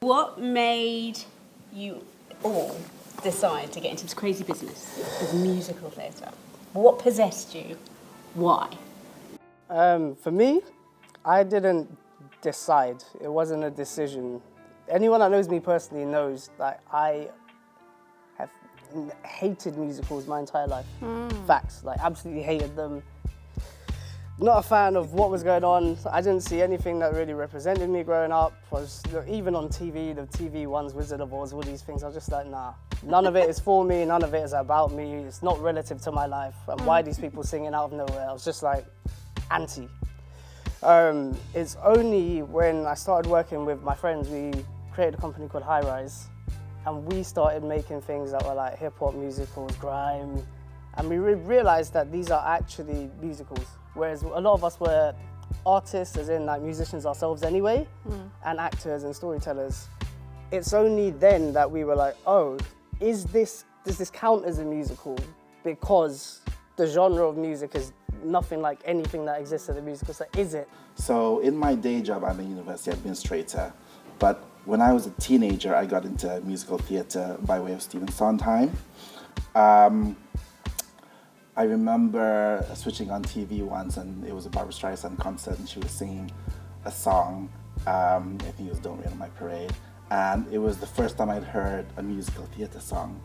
What made you all decide to get into this crazy business of musical theatre? What possessed you? Why? For me, I didn't decide. It wasn't a decision. Anyone that knows me personally knows that I have hated musicals my entire life. Facts, like absolutely hated them. Not a fan of what was going on. I didn't see anything that really represented me growing up. Even on TV, the TV ones, Wizard of Oz, all these things, I was just like, nah. None of it is for me, none of it is about me. It's not relative to my life. And why are these people singing out of nowhere? I was just like, anti. It's only when I started working with my friends, we created a company called High Rise, and we started making things that were like hip-hop musicals, grime, and we realized that these are actually musicals, whereas a lot of us were artists, as in like musicians ourselves anyway, and actors and storytellers. It's only then that we were like, oh, does this count as a musical? Because the genre of music is nothing like anything that exists at the musical, so is it? So in my day job, I'm a university administrator, but when I was a teenager, I got into musical theatre by way of Stephen Sondheim. I remember switching on TV once, and it was a Barbra Streisand concert, and she was singing a song. I think it was "Don't Rain on My Parade," and it was the first time I'd heard a musical theatre song,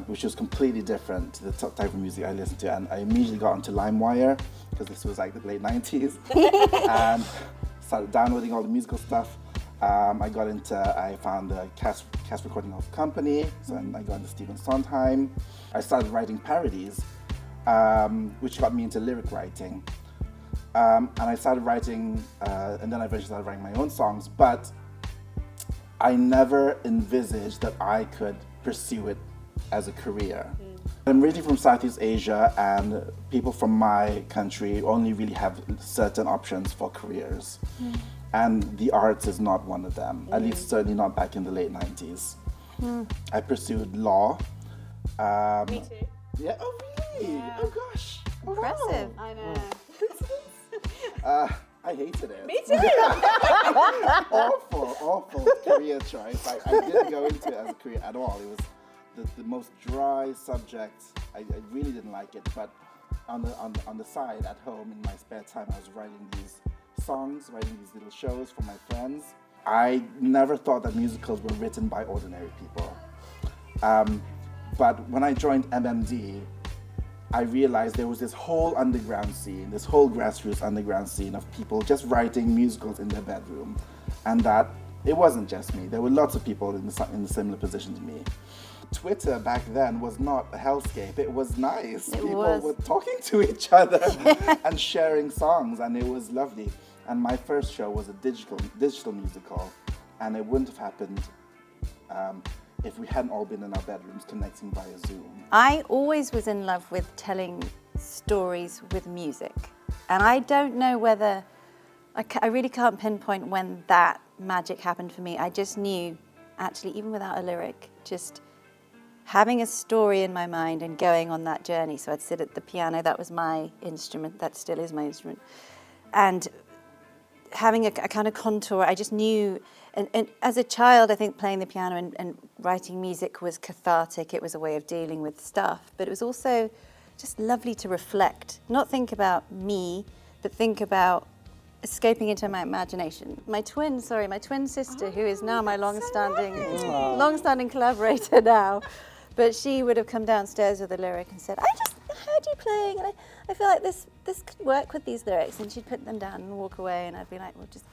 which was completely different to the type of music I listened to. And I immediately got onto LimeWire, because this was like the late 90s, and started downloading all the musical stuff. I found the cast recording of Company, so I got into Stephen Sondheim. I started writing parodies, which got me into lyric writing. And I started writing, and then I eventually started writing my own songs, but I never envisaged that I could pursue it as a career. I'm originally from Southeast Asia, and people from my country only really have certain options for careers. And the arts is not one of them, at least certainly not back in the late 90s. I pursued law. Me too. Yeah, oh really? Yeah. Oh gosh. Impressive. Wow. I know. I hated it. Me too. awful career choice. I didn't go into it as a career at all. It was the most dry subject. I really didn't like it. But on the side at home in my spare time, I was writing these songs, writing these little shows for my friends. I never thought that musicals were written by ordinary people. But when I joined MMD, I realized there was this whole underground scene, this whole grassroots underground scene of people just writing musicals in their bedroom. And that it wasn't just me. There were lots of people in a similar position to me. Twitter back then was not a hellscape. It was nice. People were talking to each other and sharing songs, and it was lovely. And my first show was a digital musical, and it wouldn't have happened if we hadn't all been in our bedrooms connecting via Zoom. I always was in love with telling stories with music, and I don't know whether, I really can't pinpoint when that magic happened for me. I just knew, actually, even without a lyric, just having a story in my mind and going on that journey. So I'd sit at the piano, that was my instrument, that still is my instrument, and having a kind of contour, I just knew, and as a child, I think playing the piano and writing music was cathartic. It was a way of dealing with stuff, but it was also just lovely to reflect, not think about me, but think about escaping into my imagination. My twin sister, who is now my long-standing collaborator now, but she would have come downstairs with a lyric and said, I just heard you playing, and I feel like this could work with these lyrics, and she'd put them down and walk away, and I'd be like, well, just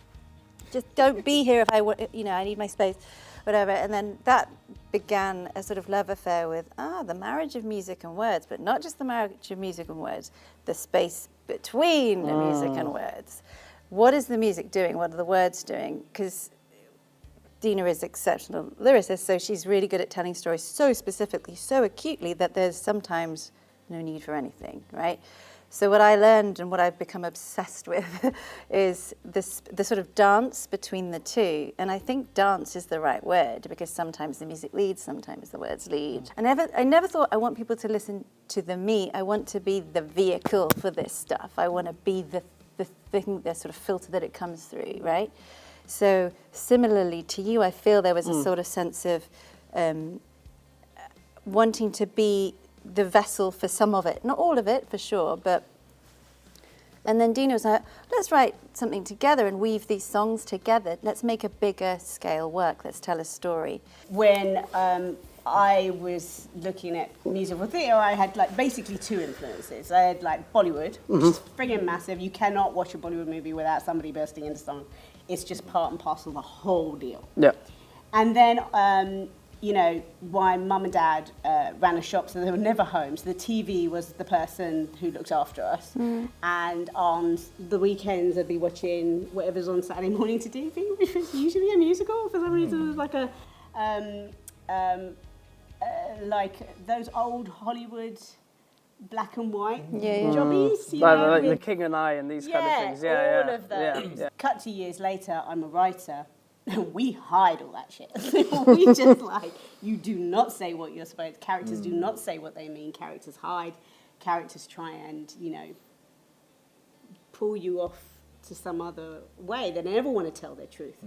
don't be here if I need my space, whatever. And then that began a sort of love affair with the marriage of music and words, but not just the marriage of music and words, the space between the music and words. What is the music doing? What are the words doing? Because Dina is an exceptional lyricist, so she's really good at telling stories so specifically, so acutely, that there's sometimes no need for anything, right? So what I learned and what I've become obsessed with is the sort of dance between the two. And I think dance is the right word, because sometimes the music leads, sometimes the words lead. I never thought I want people to listen to me. I want to be the vehicle for this stuff. I want to be the thing, the sort of filter that it comes through, right? So similarly to you, I feel there was a sort of sense of wanting to be the vessel for some of it, not all of it for sure, but. And then Dina was like, let's write something together and weave these songs together. Let's make a bigger scale work. Let's tell a story. When I was looking at musical theatre, I had like basically two influences. I had like Bollywood, which is friggin' massive. You cannot watch a Bollywood movie without somebody bursting into song. It's just part and parcel of the whole deal. Yeah. And then, you know, my mum and dad ran a shop, so they were never home. So the TV was the person who looked after us. And on the weekends, I'd be watching whatever's on Saturday morning to TV, which was usually a musical. For some reason, it was like like those old Hollywood black and white jobbies. You know, Like The King and I and these kind of things. Yeah, all of those. Yeah. Cut to years later, I'm a writer. We hide all that shit. We just like, you do not say what you're supposed. Characters do not say what they mean. Characters hide. Characters try and, you know, pull you off to some other way. They never want to tell their truth.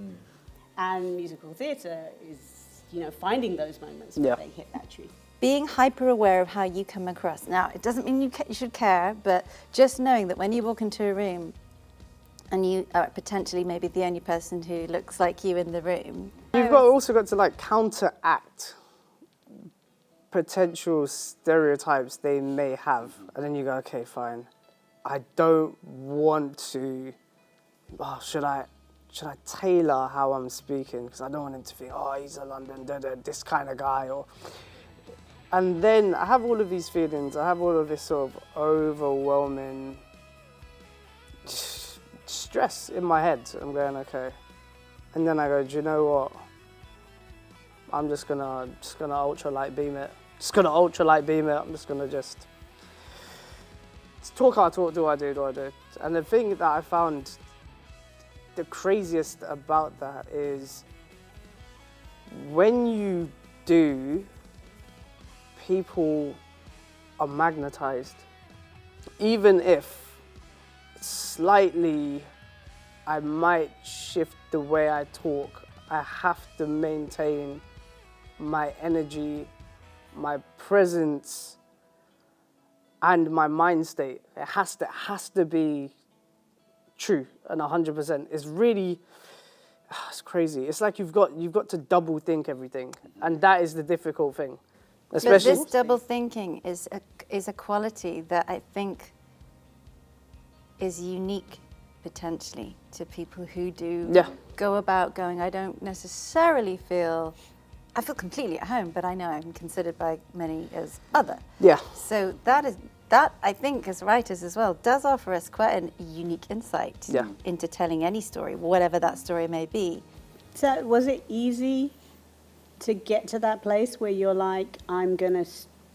And musical theatre is, you know, finding those moments where they hit that truth. Being hyper aware of how you come across. Now, it doesn't mean you should care, but just knowing that when you walk into a room and you are potentially maybe the only person who looks like you in the room. You've also got to like counteract potential stereotypes they may have. And then you go, okay, fine. I don't want to, should I tailor how I'm speaking? Because I don't want him to think, oh, he's a London, this kind of guy. And then I have all of these feelings. I have all of this sort of overwhelming stress in my head. I'm going, okay. And then I go, do you know what? I'm just gonna ultra light beam it. I'm just gonna just talk how I talk, do I do. And the thing that I found the craziest about that is when you do, people are magnetized. Even if slightly I might shift the way I talk, I have to maintain my energy, my presence, and my mind state. It has to be true and 100%. It's really, it's crazy. It's like you've got to double think everything, and that is the difficult thing. Especially But this double thinking is a quality that I think is unique potentially to people who do go about going, I don't necessarily I feel completely at home, but I know I'm considered by many as other. Yeah. So that I think as writers as well does offer us quite a unique insight into telling any story, whatever that story may be. So was it easy to get to that place where you're like, I'm going to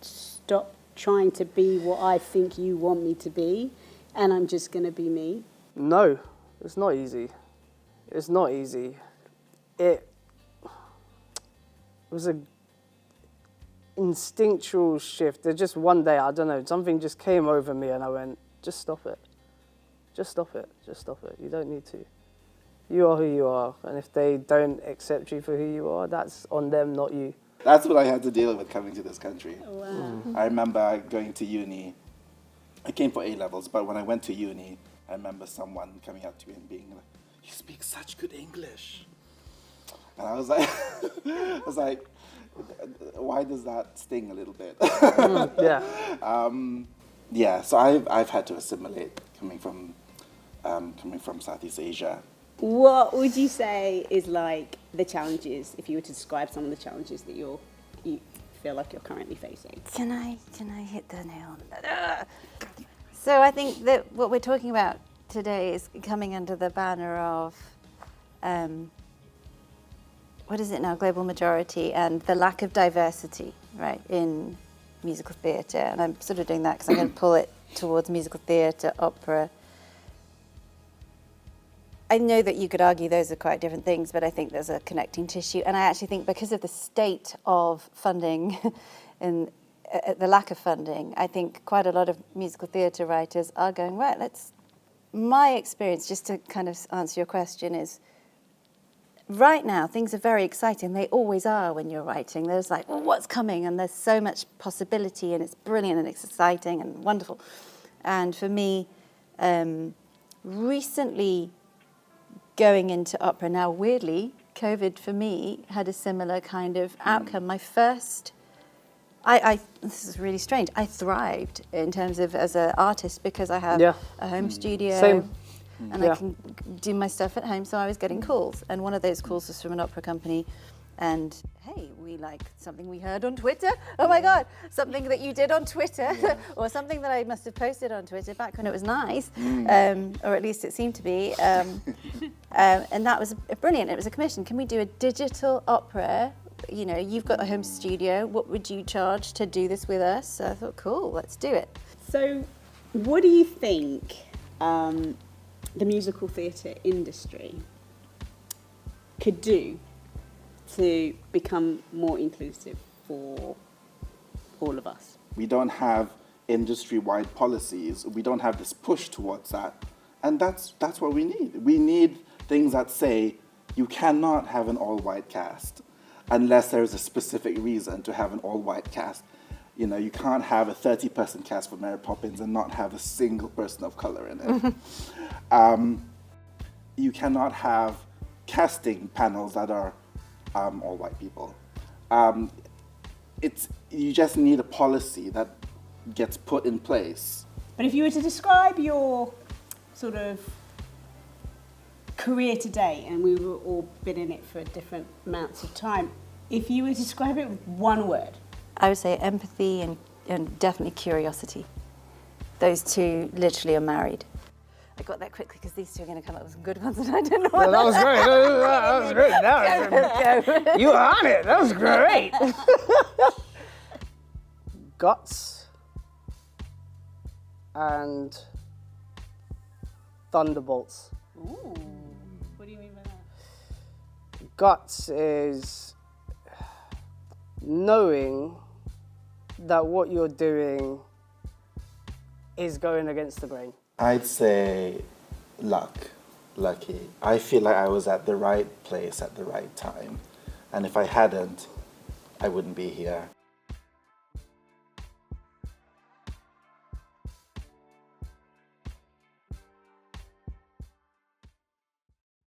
stop trying to be what I think you want me to be, and I'm just going to be me? No, it's not easy. It's not easy. It was an instinctual shift. There's just one day, I don't know, something just came over me and I went, just stop it. Just stop it. Just stop it. You don't need to. You are who you are. And if they don't accept you for who you are, that's on them, not you. That's what I had to deal with coming to this country. Wow. I remember going to uni. I came for A-levels, but when I went to uni, I remember someone coming up to me and being like, you speak such good English. And I was like, why does that sting a little bit? So I've had to assimilate coming from Southeast Asia. What would you say is like the challenges, if you were to describe some of the challenges that you feel like you're currently facing? Can I hit the nail on that? So I think that what we're talking about today is coming under the banner of, what is it now, global majority and the lack of diversity, right, in musical theatre. And I'm sort of doing that because I'm going to pull it towards musical theatre, opera. I know that you could argue those are quite different things, but I think there's a connecting tissue. And I actually think because of the state of funding and the lack of funding, I think quite a lot of musical theatre writers are going, right, my experience, just to kind of answer your question, is right now, things are very exciting. They always are when you're writing. There's like, well, what's coming? And there's so much possibility, and it's brilliant and it's exciting and wonderful. And for me, recently going into opera, now weirdly, COVID for me had a similar kind of outcome. My first, this is really strange, I thrived in terms of as an artist because I have a home studio. Same. And I can do my stuff at home, so I was getting calls. And one of those calls was from an opera company. And, hey, we like something we heard on Twitter. Oh, my God, something that you did on Twitter. Or something that I must have posted on Twitter back when it was nice. Or at least it seemed to be. And that was brilliant. It was a commission. Can we do a digital opera? You know, you've got a home studio. What would you charge to do this with us? So I thought, cool, let's do it. So what do you think the musical theatre industry could do to become more inclusive for all of us? We don't have industry-wide policies. We don't have this push towards that. And that's what we need. We need things that say you cannot have an all-white cast unless there's a specific reason to have an all-white cast. You know, you can't have a 30-person cast for Mary Poppins and not have a single person of color in it. You cannot have casting panels that are all white people. You just need a policy that gets put in place. But if you were to describe your sort of career today, and we were all been in it for different amounts of time, if you were to describe it with one word, I would say empathy and definitely curiosity. Those two literally are married. I got that quickly because these two are going to come up with some good ones and I don't know what That was great. That was great. That was, you were on it. That was great. Guts and thunderbolts. ooh, what do you mean by that? Guts is knowing that what you're doing is going against the grain. I'd say lucky. I feel like I was at the right place at the right time. And if I hadn't, I wouldn't be here.